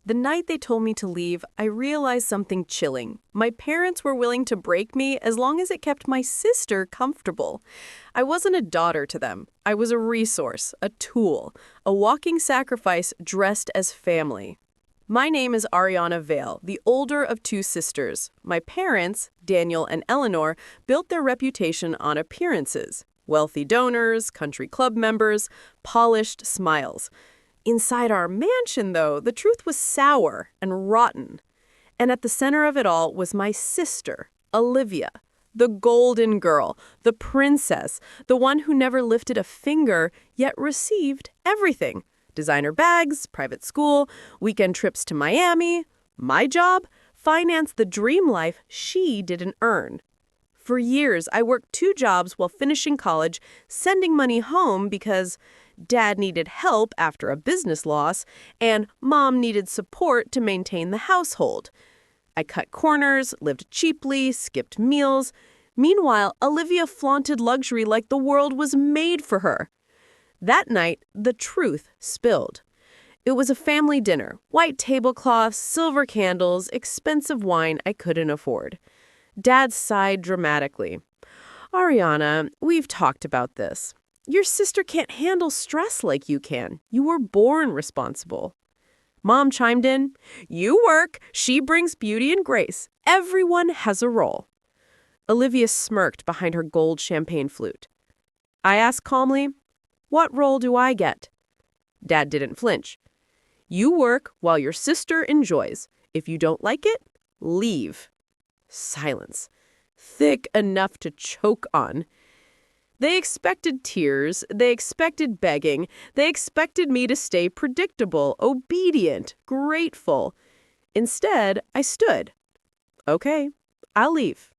The night they told me to leave, I realized something chilling. My parents were willing to break me as long as it kept my sister comfortable. I wasn't a daughter to them. I was a resource, a tool, a walking sacrifice dressed as family. My name is Ariana Vale, the older of two sisters. My parents, Daniel and Eleanor, built their reputation on appearances. Wealthy donors, country club members, polished smiles. Inside our mansion, though, the truth was sour and rotten. And at the center of it all was my sister, Olivia, the golden girl, the princess, the one who never lifted a finger, yet received everything. Designer bags, private school, weekend trips to Miami. My job? Finance the dream life she didn't earn. For years, I worked 2 jobs while finishing college, sending money home because Dad needed help after a business loss, and Mom needed support to maintain the household. I cut corners, lived cheaply, skipped meals. Meanwhile, Olivia flaunted luxury like the world was made for her. That night, the truth spilled. It was a family dinner, white tablecloths, silver candles, expensive wine I couldn't afford. Dad sighed dramatically. Ariana, we've talked about this. Your sister can't handle stress like you can. You were born responsible. Mom chimed in. You work, she brings beauty and grace. Everyone has a role. Olivia smirked behind her gold champagne flute. I asked calmly, what role do I get? Dad didn't flinch. You work while your sister enjoys. If you don't like it, leave. Silence. Thick enough to choke on. They expected tears, they expected begging, they expected me to stay predictable, obedient, grateful. Instead, I stood. Okay, I'll leave.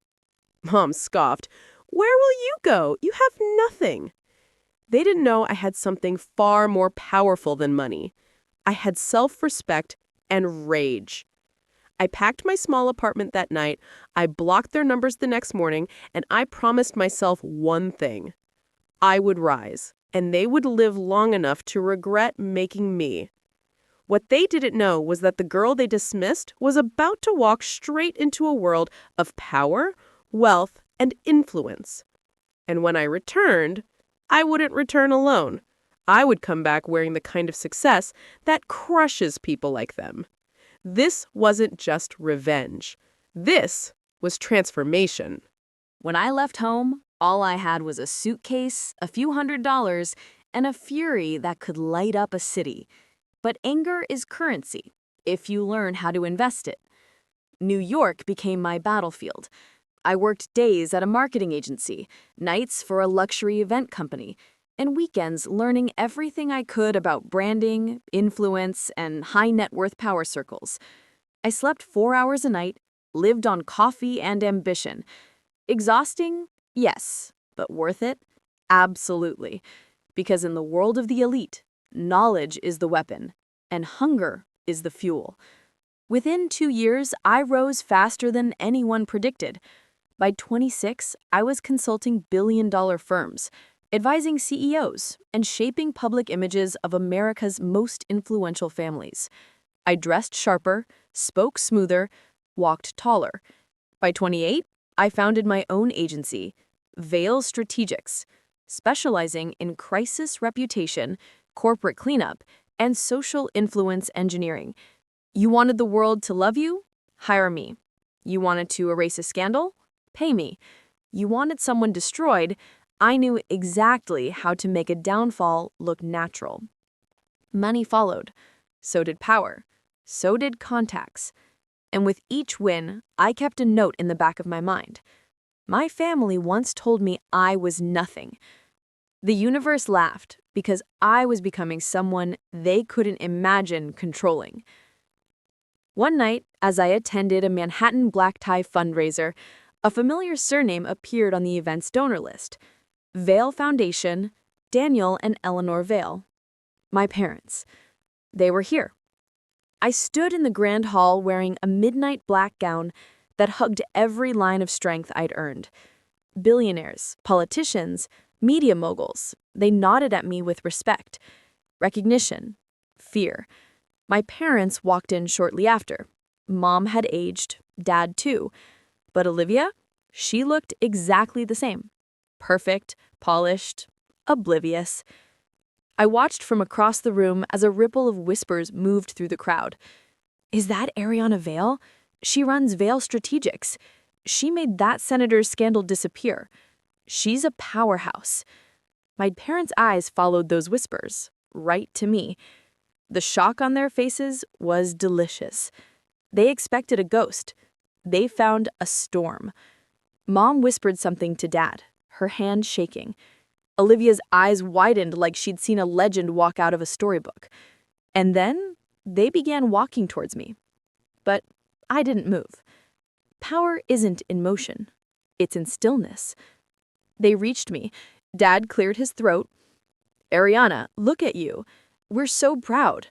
Mom scoffed. Where will you go? You have nothing. They didn't know I had something far more powerful than money. I had self-respect and rage. I packed my small apartment that night, I blocked their numbers the next morning, and I promised myself one thing. I would rise, and they would live long enough to regret making me. What they didn't know was that the girl they dismissed was about to walk straight into a world of power, wealth, and influence. And when I returned, I wouldn't return alone. I would come back wearing the kind of success that crushes people like them. This wasn't just revenge. This was transformation. When I left home, all I had was a suitcase, a few $100s, and a fury that could light up a city. But anger is currency, if you learn how to invest it. New York became my battlefield. I worked days at a marketing agency, nights for a luxury event company, and weekends learning everything I could about branding, influence, and high net worth power circles. I slept 4 hours a night, lived on coffee and ambition. Exhausting? Yes. But worth it? Absolutely. Because in the world of the elite, knowledge is the weapon, and hunger is the fuel. Within 2 years, I rose faster than anyone predicted. By 26, I was consulting billion-dollar firms, advising CEOs, and shaping public images of America's most influential families. I dressed sharper, spoke smoother, walked taller. By 28, I founded my own agency, Vale Strategics, specializing in crisis reputation, corporate cleanup, and social influence engineering. You wanted the world to love you? Hire me. You wanted to erase a scandal? Pay me. You wanted someone destroyed? I knew exactly how to make a downfall look natural. Money followed. So did power. So did contacts. And with each win, I kept a note in the back of my mind. My family once told me I was nothing. The universe laughed because I was becoming someone they couldn't imagine controlling. One night, as I attended a Manhattan black tie fundraiser, a familiar surname appeared on the event's donor list. Vale Foundation, Daniel and Eleanor Vale. My parents. They were here. I stood in the grand hall wearing a midnight black gown that hugged every line of strength I'd earned. Billionaires, politicians, media moguls, they nodded at me with respect, recognition, fear. My parents walked in shortly after. Mom had aged, Dad too. But Olivia? She looked exactly the same. Perfect, polished, oblivious. I watched from across the room as a ripple of whispers moved through the crowd. Is that Ariana Vale? She runs Vale Strategics. She made that senator's scandal disappear. She's a powerhouse. My parents' eyes followed those whispers, right to me. The shock on their faces was delicious. They expected a ghost. They found a storm. Mom whispered something to Dad, her hand shaking. Olivia's eyes widened like she'd seen a legend walk out of a storybook. And then they began walking towards me. But I didn't move. Power isn't in motion. It's in stillness. They reached me. Dad cleared his throat. Ariana, look at you. We're so proud.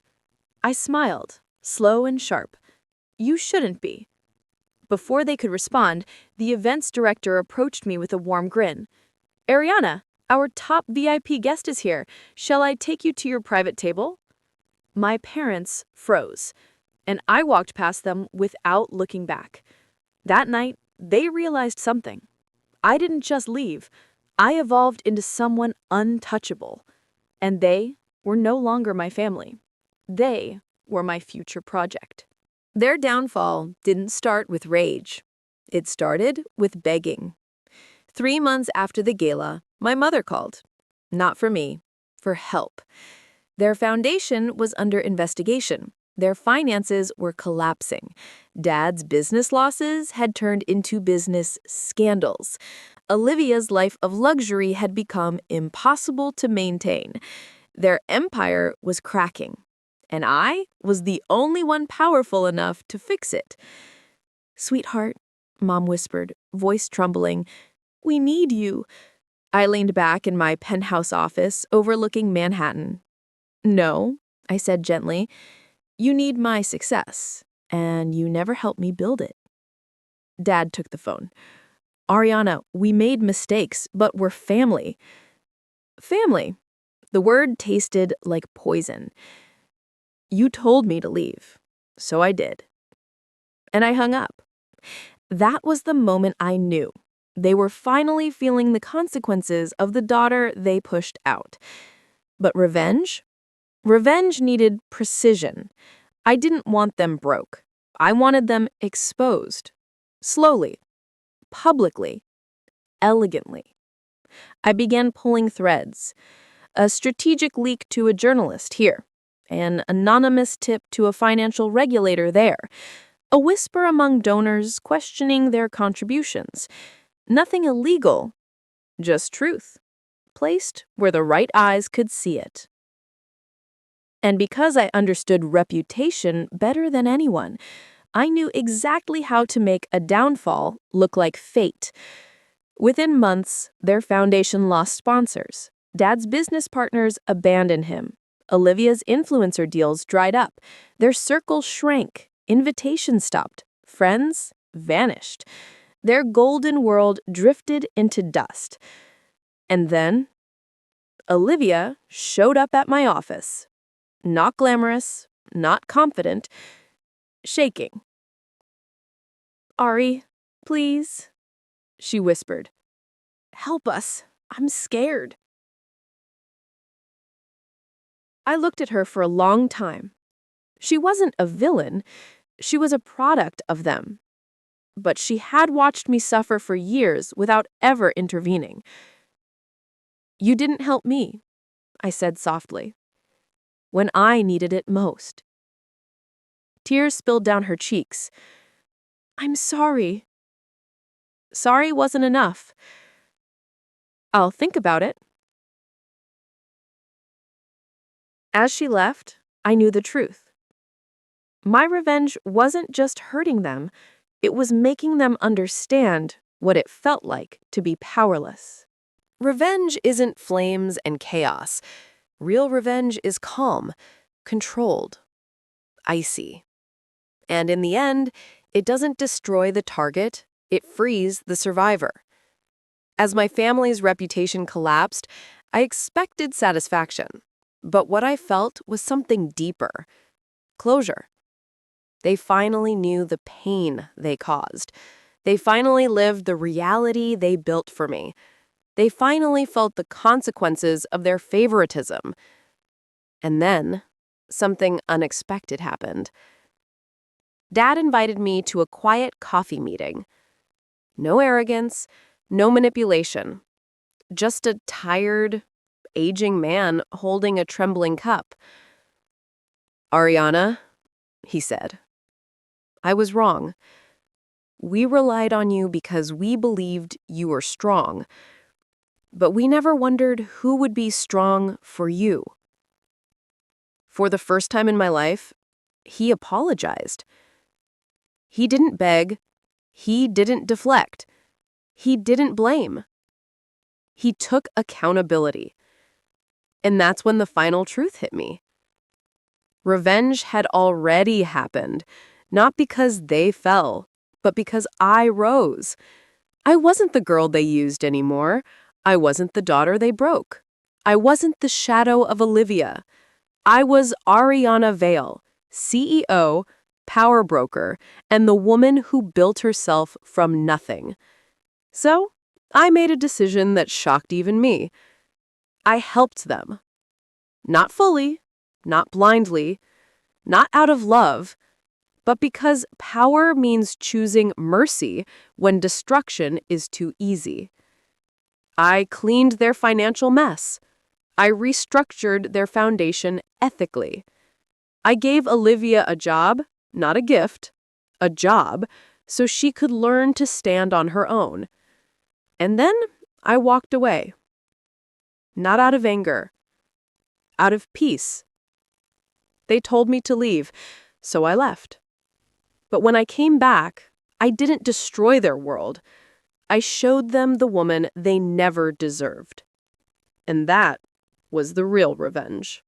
I smiled, slow and sharp. You shouldn't be. Before they could respond, the events director approached me with a warm grin. Ariana, our top VIP guest is here. Shall I take you to your private table? My parents froze, and I walked past them without looking back. That night, they realized something. I didn't just leave. I evolved into someone untouchable. And they were no longer my family. They were my future project. Their downfall didn't start with rage. It started with begging. 3 months after the gala, my mother called. Not for me, for help. Their foundation was under investigation. Their finances were collapsing. Dad's business losses had turned into business scandals. Olivia's life of luxury had become impossible to maintain. Their empire was cracking. And I was the only one powerful enough to fix it. Sweetheart, Mom whispered, voice trembling, we need you. I leaned back in my penthouse office overlooking Manhattan. No, I said gently, you need my success, and you never helped me build it. Dad took the phone. Ariana, we made mistakes, but we're family. Family. The word tasted like poison. You told me to leave, so I did. And I hung up. That was the moment I knew. They were finally feeling the consequences of the daughter they pushed out. But revenge? Revenge needed precision. I didn't want them broke. I wanted them exposed. Slowly. Publicly. Elegantly. I began pulling threads. A strategic leak to a journalist here. An anonymous tip to a financial regulator there. A whisper among donors questioning their contributions. Nothing illegal, just truth, placed where the right eyes could see it. And because I understood reputation better than anyone, I knew exactly how to make a downfall look like fate. Within months, their foundation lost sponsors. Dad's business partners abandoned him. Olivia's influencer deals dried up. Their circle shrank. Invitations stopped. Friends vanished. Their golden world drifted into dust. And then, Olivia showed up at my office. Not glamorous, not confident, shaking. Ari, please, she whispered. Help us. I'm scared. I looked at her for a long time. She wasn't a villain. She was a product of them. But she had watched me suffer for years without ever intervening. You didn't help me, I said softly, when I needed it most. Tears spilled down her cheeks. I'm sorry. Sorry wasn't enough. I'll think about it. As she left, I knew the truth. My revenge wasn't just hurting them, it was making them understand what it felt like to be powerless. Revenge isn't flames and chaos. Real revenge is calm, controlled, icy. And in the end, it doesn't destroy the target, it frees the survivor. As my family's reputation collapsed, I expected satisfaction. But what I felt was something deeper. closure. They finally knew the pain they caused. They finally lived the reality they built for me. They finally felt the consequences of their favoritism. And then, something unexpected happened. Dad invited me to a quiet coffee meeting. No arrogance, no manipulation. Just a tired, aging man holding a trembling cup. "Ariana," he said, "I was wrong. We relied on you because we believed you were strong. But we never wondered who would be strong for you." For the first time in my life, he apologized. He didn't beg. He didn't deflect. He didn't blame. He took accountability. And that's when the final truth hit me. Revenge had already happened, not because they fell, but because I rose. I wasn't the girl they used anymore. I wasn't the daughter they broke. I wasn't the shadow of Olivia. I was Ariana Vale, CEO, power broker, and the woman who built herself from nothing. So, I made a decision that shocked even me. I helped them. Not fully, not blindly, not out of love, but because power means choosing mercy when destruction is too easy. I cleaned their financial mess. I restructured their foundation ethically. I gave Olivia a job, not a gift, a job, so she could learn to stand on her own. And then I walked away. Not out of anger, out of peace. They told me to leave, so I left. But when I came back, I didn't destroy their world. I showed them the woman they never deserved. And that was the real revenge.